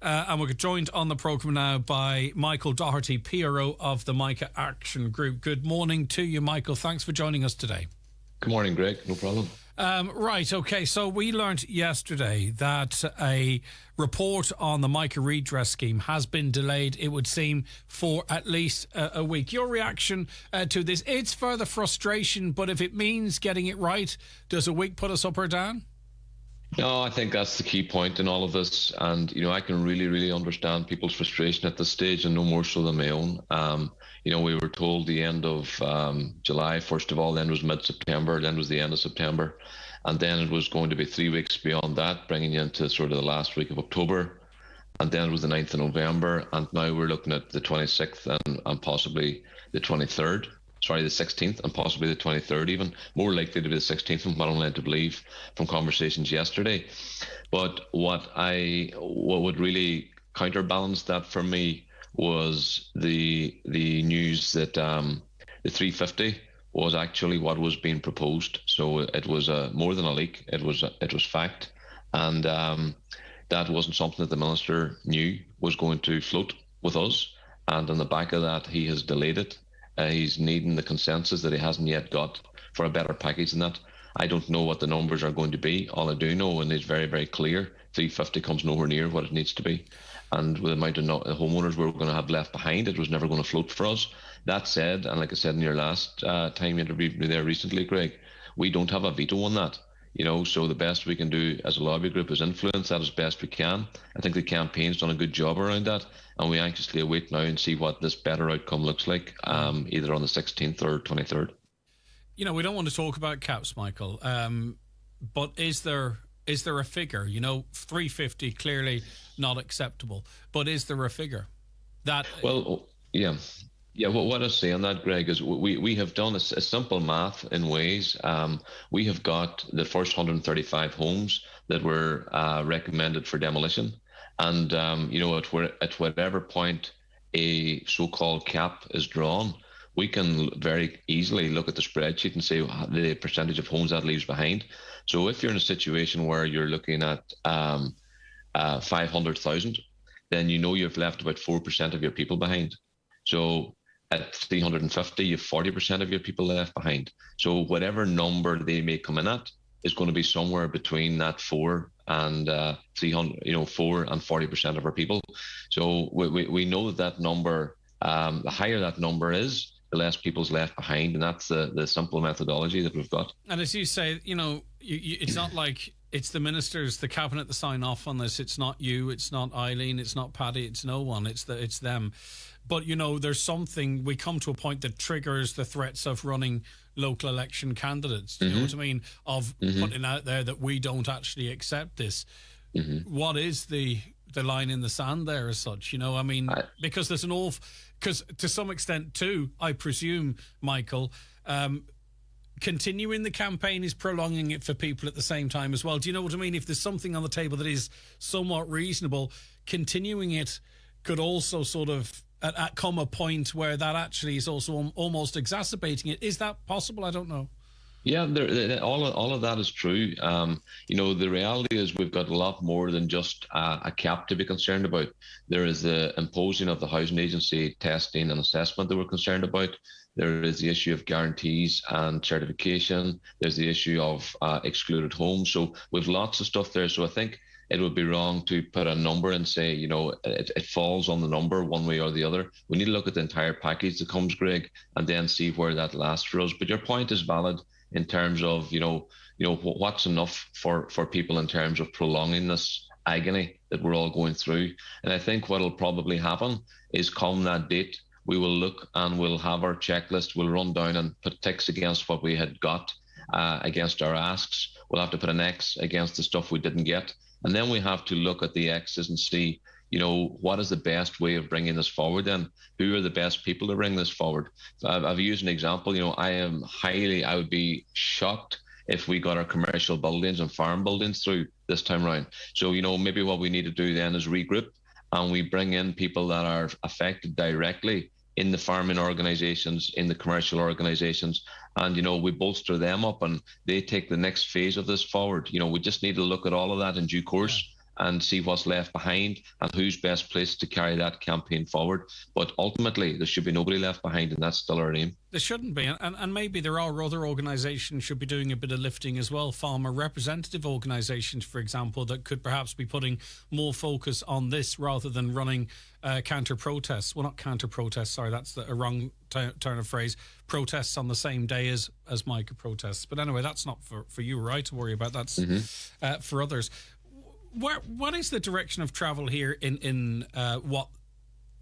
And we're joined on the programme now by Michael Doherty, PRO of the Micah Action Group. Good morning to you, Michael. Thanks for joining us today. Good morning, Greg. No problem. Right, okay, so we learnt yesterday that a report on the Micah redress scheme has been delayed, it would seem, for at least a week. Your reaction to this? It's further frustration, but if it means getting it right, does a week put us up or down? No, I think that's the key point in all of this. And, I can really understand people's frustration at this stage, and no more so than my own. We were told the end of July, first of all, then was mid-September, then was the end of September. And then it was going to be 3 weeks beyond that, bringing you into sort of the last week of October. And then it was the 9th of November. And now we're looking at the 26th and possibly the 23rd. Sorry, the 16th and possibly the 23rd even. More likely to be the 16th from what I'm led to believe from conversations yesterday. But what would really counterbalance that for me was the news that the 350 was actually what was being proposed. So it was more than a leak. It was fact. And that wasn't something that the Minister knew was going to float with us. And on the back of that, he has delayed it. He's needing the consensus that he hasn't yet got for a better package than that. I don't know what the numbers are going to be. All I do know, and it's very, very clear, 350 comes nowhere near what it needs to be. And with the amount of homeowners we're going to have left behind, it was never going to float for us. That said, and like I said in your last time you interviewed me there recently, Greg, we don't have a veto on that. So the best we can do as a lobby group is influence that as best we can. I think the campaign's done a good job around that, and we anxiously await now and see what this better outcome looks like, either on the 16th or 23rd. We don't want to talk about caps, Michael, but is there a figure? 350 clearly not acceptable, but is there a figure that? Well, yeah. Yeah, what I say on that, Greg, is we have done a simple math in ways. We have got the first 135 homes that were recommended for demolition. And, at whatever point a so-called cap is drawn, we can very easily look at the spreadsheet and say the percentage of homes that leaves behind. So if you're in a situation where you're looking at 500,000, then you've left about 4% of your people behind. So at 350, you have 40% of your people left behind. So whatever number they may come in at is going to be somewhere between that 4 and 300, 4 and 40% of our people. So we know that number, the higher that number is, the less people's left behind, and that's the simple methodology that we've got. And as you say, it's not like it's the ministers, the cabinet that sign off on this. It's not you, it's not Eileen, it's not Paddy, it's no one. It's them. But, there's something, we come to a point that triggers the threats of running local election candidates. You know what I mean? Of putting out there that we don't actually accept this. What is the line in the sand there as such? Because there's because to some extent too, I presume, Michael, continuing the campaign is prolonging it for people at the same time as well. Do you know what I mean? If there's something on the table that is somewhat reasonable, continuing it could also sort of come a point where that actually is also almost exacerbating it. Is that possible? I don't know. Yeah, all of that is true. The reality is we've got a lot more than just a cap to be concerned about. There is the imposing of the housing agency testing and assessment that we're concerned about. There is the issue of guarantees and certification. There's the issue of excluded homes. So we've lots of stuff there. So I think it would be wrong to put a number and say, it falls on the number one way or the other. We need to look at the entire package that comes, Greg, and then see where that lasts for us. But your point is valid in terms of, what's enough for people in terms of prolonging this agony that we're all going through. And I think what will probably happen is come that date, we will look and we'll have our checklist. We'll run down and put ticks against what we had got, against our asks. We'll have to put an X against the stuff we didn't get. And then we have to look at the X's and see, what is the best way of bringing this forward then? Who are the best people to bring this forward? I've used an example. I would be shocked if we got our commercial buildings and farm buildings through this time around. So, maybe what we need to do then is regroup and we bring in people that are affected directly in the farming organisations, in the commercial organisations, and, we bolster them up and they take the next phase of this forward. We just need to look at all of that in due course and see what's left behind and who's best placed to carry that campaign forward. But ultimately, there should be nobody left behind, and that's still our aim. There shouldn't be, and maybe there are other organisations should be doing a bit of lifting as well. Farmer representative organisations, for example, that could perhaps be putting more focus on this rather than running counter-protests. Well, not counter-protests, sorry, that's a wrong turn of phrase. Protests on the same day as Micah protests. But anyway, that's not for you or I to worry about. That's for others. What is the direction of travel here in what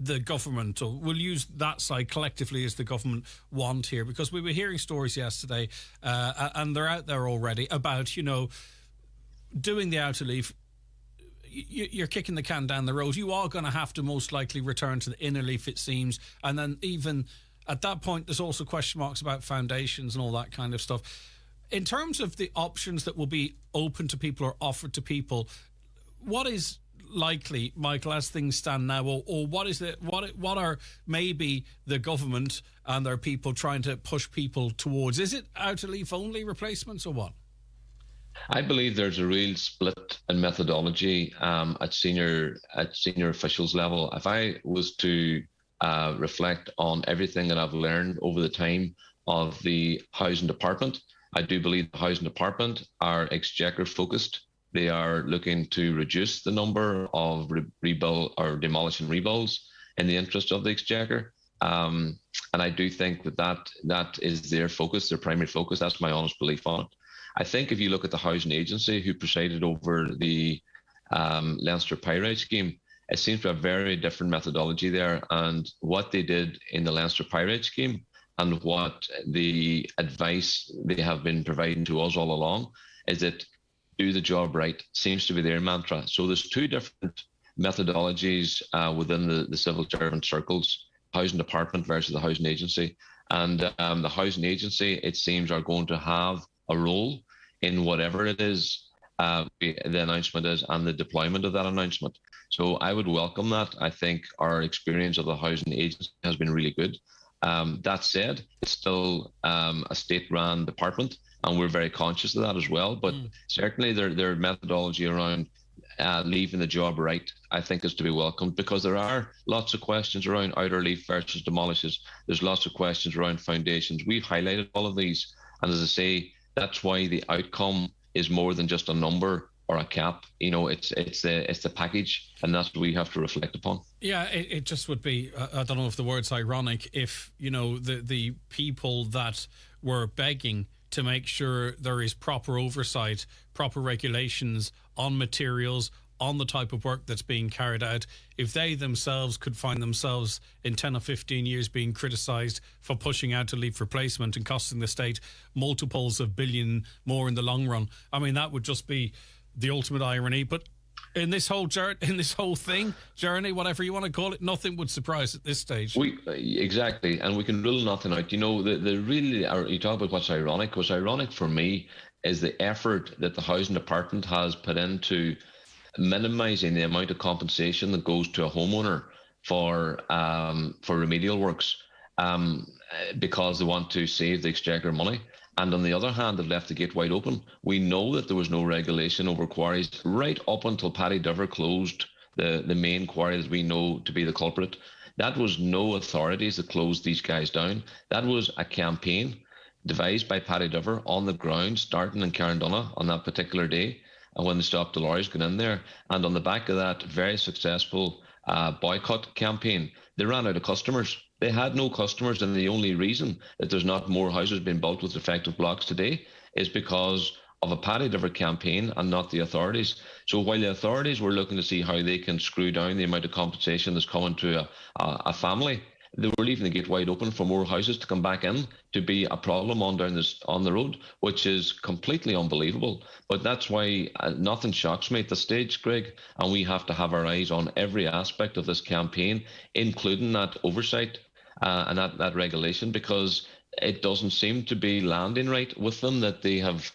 the government, or we'll use that side collectively as the government, want here? Because we were hearing stories yesterday, and they're out there already, about, doing the outer leaf. You're kicking the can down the road. You are going to have to most likely return to the inner leaf, it seems. And then even at that point, there's also question marks about foundations and all that kind of stuff. In terms of the options that will be open to people or offered to people, what is likely, Michael, as things stand now, or what are maybe the government and their people trying to push people towards? Is it outer leaf only replacements or what? I believe there's a real split in methodology at senior officials level. If I was to reflect on everything that I've learned over the time of the housing department, I do believe the housing department are exchequer focused. They are looking to reduce the number of rebuild or demolish and rebuilds in the interest of the exchequer. And I do think that is their focus, their primary focus. That's my honest belief on it. I think if you look at the housing agency who presided over the Leinster Pyrite scheme, it seems to have very different methodology there. And what they did in the Leinster Pyrite scheme and what the advice they have been providing to us all along is that do the job right seems to be their mantra. So there's two different methodologies within the civil servant circles, housing department versus the housing agency. And the housing agency, it seems, are going to have a role in whatever it is the announcement is and the deployment of that announcement. So I would welcome that. I think our experience of the housing agency has been really good. That said, it's still a state-run department, and we're very conscious of that as well. But certainly their methodology around leaving the job right, I think, is to be welcomed, because there are lots of questions around outer leaf versus demolishes. There's lots of questions around foundations. We've highlighted all of these. And as I say, that's why the outcome is more than just a number or a cap. It's the package, and that's what we have to reflect upon. Yeah, it just would be, I don't know if the word's ironic, if, the people that were begging to make sure there is proper oversight, proper regulations on materials, on the type of work that's being carried out, if they themselves could find themselves in 10 or 15 years being criticised for pushing out a leaf replacement and costing the state multiples of billion more in the long run, I mean, that would just be the ultimate irony. But in this whole journey, whatever you want to call it, nothing would surprise at this stage. Exactly, and we can rule nothing out. You talk about what's ironic. What's ironic for me is the effort that the housing department has put into minimising the amount of compensation that goes to a homeowner for remedial works, because they want to save the exchequer money. And on the other hand, they've left the gate wide open. We know that there was no regulation over quarries right up until Paddy Dover closed the main quarry that we know to be the culprit. That was no authorities that closed these guys down. That was a campaign devised by Paddy Dover on the ground, starting in Carndonagh on that particular day, and when they stopped the lorries going in there. And on the back of that very successful boycott campaign, they ran out of customers. They had no customers, and the only reason that there's not more houses being built with effective blocks today is because of a Paddy Dover campaign and not the authorities. So while the authorities were looking to see how they can screw down the amount of compensation that's coming to a family, they were leaving the gate wide open for more houses to come back in to be a problem on the road, which is completely unbelievable. But that's why nothing shocks me at this stage, Greg, and we have to have our eyes on every aspect of this campaign, including that oversight and that regulation, because it doesn't seem to be landing right with them, that they have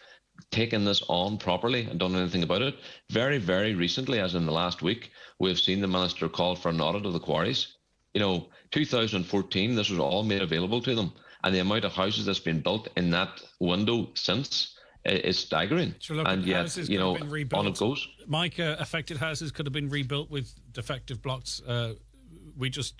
taken this on properly and done anything about it. Very, very recently, as in the last week, we've seen the Minister call for an audit of the quarries. 2014, this was all made available to them. And the amount of houses that's been built in that window since is staggering. So look, and yet, houses could have been rebuilt. on it goes. Micah affected houses could have been rebuilt with defective blocks. We just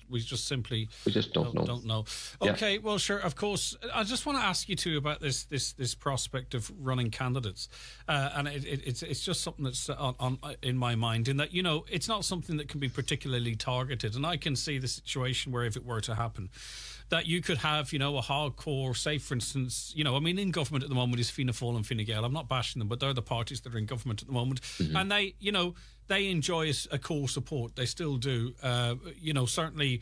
simply don't know. Okay, yeah. Well, sure. Of course, I just want to ask you too about this prospect of running candidates, and it's just something that's on in my mind. In that, you know, it's not something that can be particularly targeted, and I can see the situation where if it were to happen, that you could have, you know, a hardcore, say, for instance, you know, I mean, in government at the moment is Fianna Fáil and Fine Gael. I'm not bashing them, but they're the parties that are in government at the moment, and they, you know, they enjoy a core support. They still do, you know, certainly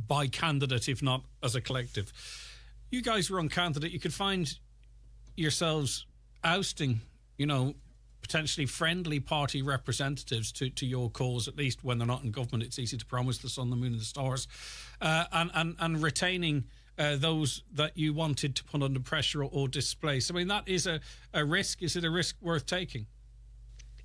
by candidate, if not as a collective. You guys were on candidate. You could find yourselves ousting, you know, potentially friendly party representatives to your cause, at least when they're not in government. It's easy to promise the sun, the moon and the stars, and retaining those that you wanted to put under pressure or displace. I mean, that is a risk. Is it a risk worth taking?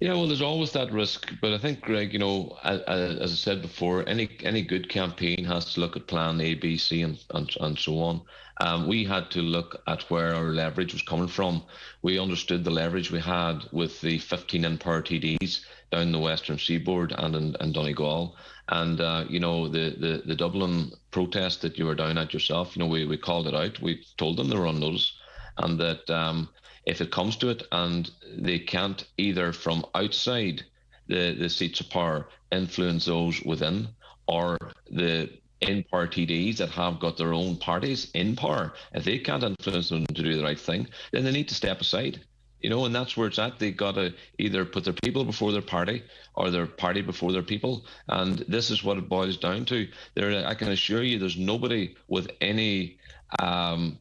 Yeah, well, there's always that risk, but I think, Greg, you know, as I said before, any good campaign has to look at plan A, B, C, and so on. We had to look at where our leverage was coming from. We understood the leverage we had with the 15 in-power TDs down the Western Seaboard and in Donegal. And, you know, the Dublin protest that you were down at yourself, you know, we called it out. We told them they were on notice, and that if it comes to it and they can't either from outside the seats of power influence those within, or the in-power TDs that have got their own parties in power, if they can't influence them to do the right thing, then they need to step aside. You know, and that's where it's at. They got to either put their people before their party or their party before their people. And this is what it boils down to. I can assure you there's nobody with any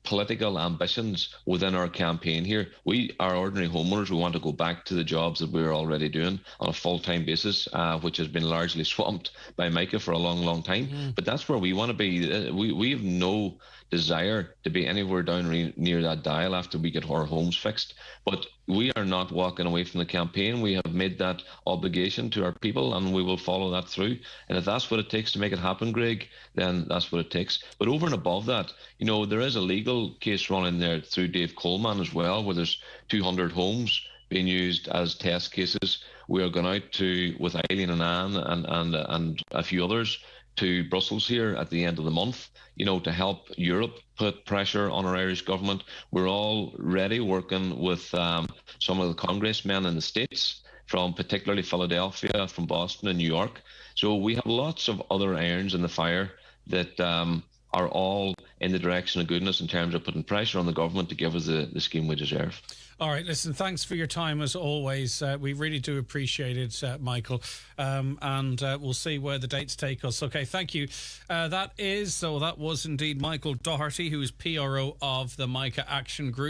political ambitions within our campaign here. We are ordinary homeowners. We want to go back to the jobs that we're already doing on a full-time basis, which has been largely swamped by Micah for a long time. But that's where we want to be. We have no desire to be anywhere down near that dial after we get our homes fixed. But we are not walking away from the campaign. We have made that obligation to our people, and we will follow that through. And if that's what it takes to make it happen, Greg, then that's what it takes. But over and above that, you know, there is a legal case running there through Dave Coleman as well, where there's 200 homes being used as test cases. We are going out to, with Eileen and Anne and a few others, to Brussels here at the end of the month, you know, to help Europe put pressure on our Irish government. We're already working with some of the congressmen in the States, from particularly Philadelphia, from Boston and New York. So we have lots of other irons in the fire that are all in the direction of goodness in terms of putting pressure on the government to give us the scheme we deserve. All right, listen, thanks for your time as always. We really do appreciate it, Michael. And we'll see where the dates take us. Okay, thank you. That was indeed Michael Doherty, who is PRO of the Micah Action Group.